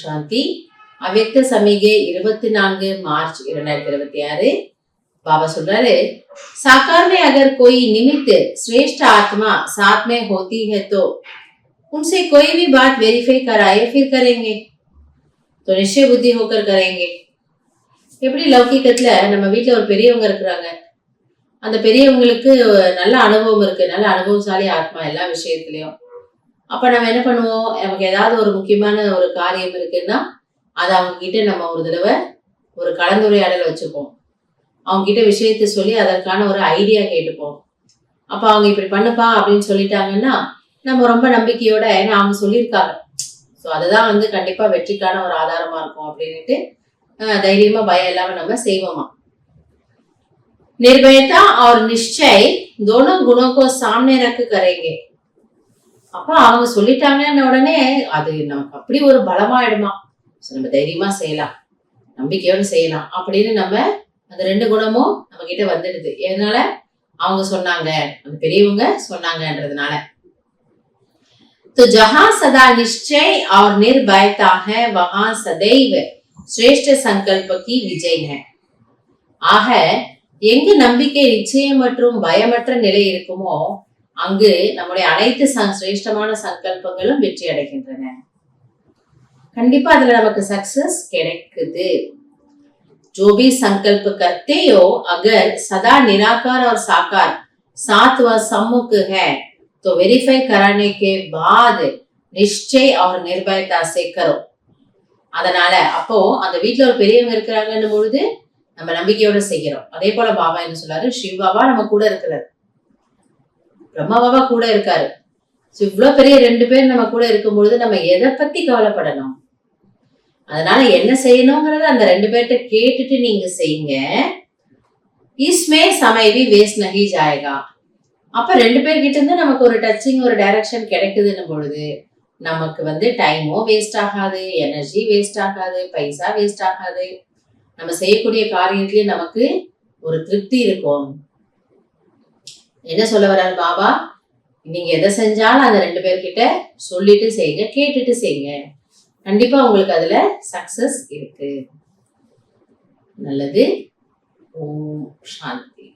சாந்தி. அவ்யக்த சமிகை 24 मार्च 2026. बाबा சொல்றாரு, साकार में अगर कोई निमित्त श्रेष्ठ आत्मा साथ में होती है तो उनसे कोई भी बात वेरीफाई कराए फिर करेंगे, तो निश्चय बुद्धि होकर करेंगे. எப்படி லௌகிகத்துல நம்ம வீட்டுல ஒரு பெரியவங்க இருக்கிறாங்க, அந்த பெரியவங்களுக்கு நல்ல அனுபவம் இருக்கு, நல்ல அனுபவசாலி ஆத்மா எல்லா விஷயத்திலயும். அப்ப நம்ம என்ன பண்ணுவோம், நமக்கு ஏதாவது ஒரு முக்கியமான ஒரு காரியம் இருக்குன்னா அதை அவங்க கிட்ட நம்ம ஒரு தடவை ஒரு கலந்துரையாடல் வச்சுப்போம். அவங்க கிட்ட விஷயத்த சொல்லி அதற்கான ஒரு ஐடியா கேட்டுப்போம். அப்ப அவங்க இப்படி பண்ணுப்பா அப்படின்னு சொல்லிட்டாங்கன்னா நம்ம ரொம்ப நம்பிக்கையோட, ஏன்னா அவங்க சொல்லியிருக்காங்க, ஸோ அதுதான் கண்டிப்பா வெற்றிக்கான ஒரு ஆதாரமா இருக்கும் அப்படின்ட்டு தைரியமா பயம் இல்லாம நம்ம செய்வோமா. निर्भयता और निश्चय दोनों गुणों को सामने रख करेंगे. அப்ப அவங்க சொல்லிட்டாங்கன்னு உடனே அது நமக்கு அப்படி ஒரு பலமாயிடுமா, நம்ம தைரியமா செய்யலாம், நம்பிக்கையோடு செய்யலாம் அப்படின்னு நம்ம அந்த 2 குணமும் நம்ம கிட்ட வந்துடுது. எதனால? அவங்க சொன்னாங்க, அந்த பெரியவங்க சொன்னாங்கன்றதுனால. तो जहां सदा निश्चय और निर्भयता है वहां सदैव श्रेष्ठ संकल्प की विजय है. ஆக எங்கு நம்பிக்கை நிச்சயம் மற்றும் பயமற்ற நிலை இருக்குமோ அங்கு நம்முடைய அனைத்து சிரேஷ்டமான சங்கல்பங்களும் வெற்றி அடைகின்றன. கண்டிப்பா அதுல நமக்கு சக்சஸ் கிடைக்குது. जो भी संकल्प करते हो अगर सदा निराकार और साकार साथ व सम्मुख है तो वेरीफाई कराने के बाद निश्चय और निर्भयता से करो. அதனால அப்போ அந்த வீட்டுல ஒரு பெரியவங்க இருக்கிறாங்கன்னு பொழுது நம்ம நம்பிக்கையோட செய்கிறோம். அதே போல பாபா என்ன சொல்றாரு, சிவ பாபா நம்ம கூட இருக்கிறாரு, பிரம்மா பாபா கூட இருக்காரு. இவ்வளவு பெரிய 2 பேர் நம்ம கூட இருக்கும் பொழுது நம்ம எதை பத்தி கவலைப்படணும்? அதனால என்ன செய்யணுங்கிறத அந்த 2 பேர்கிட்ட கேட்டுட்டு நீங்க செய்யுங்க. इसमें समय भी वेस्ट नहीं जाएगा. அப்ப 2 பேர்கிட்ட இருந்து நமக்கு ஒரு டச்சிங், ஒரு டைரக்ஷன் கிடைக்குதுன்னு பொழுது நமக்கு டைமும் வேஸ்ட் ஆகாது, எனர்ஜி வேஸ்ட் ஆகாது, பைசா வேஸ்ட் ஆகாது. நம்ம செய்யக்கூடிய காரியத்திலேயே நமக்கு ஒரு திருப்தி இருக்கும். என்ன சொல்ல வர்றாரு பாபா, நீங்க எதை செஞ்சாலும் அந்த 2 பேர்கிட்ட சொல்லிட்டு செய்யுங்க, கேட்டுட்டு செய்யுங்க, கண்டிப்பா உங்களுக்கு அதுல சக்சஸ் இருக்கு. நல்லது. ஓம் சாந்தி.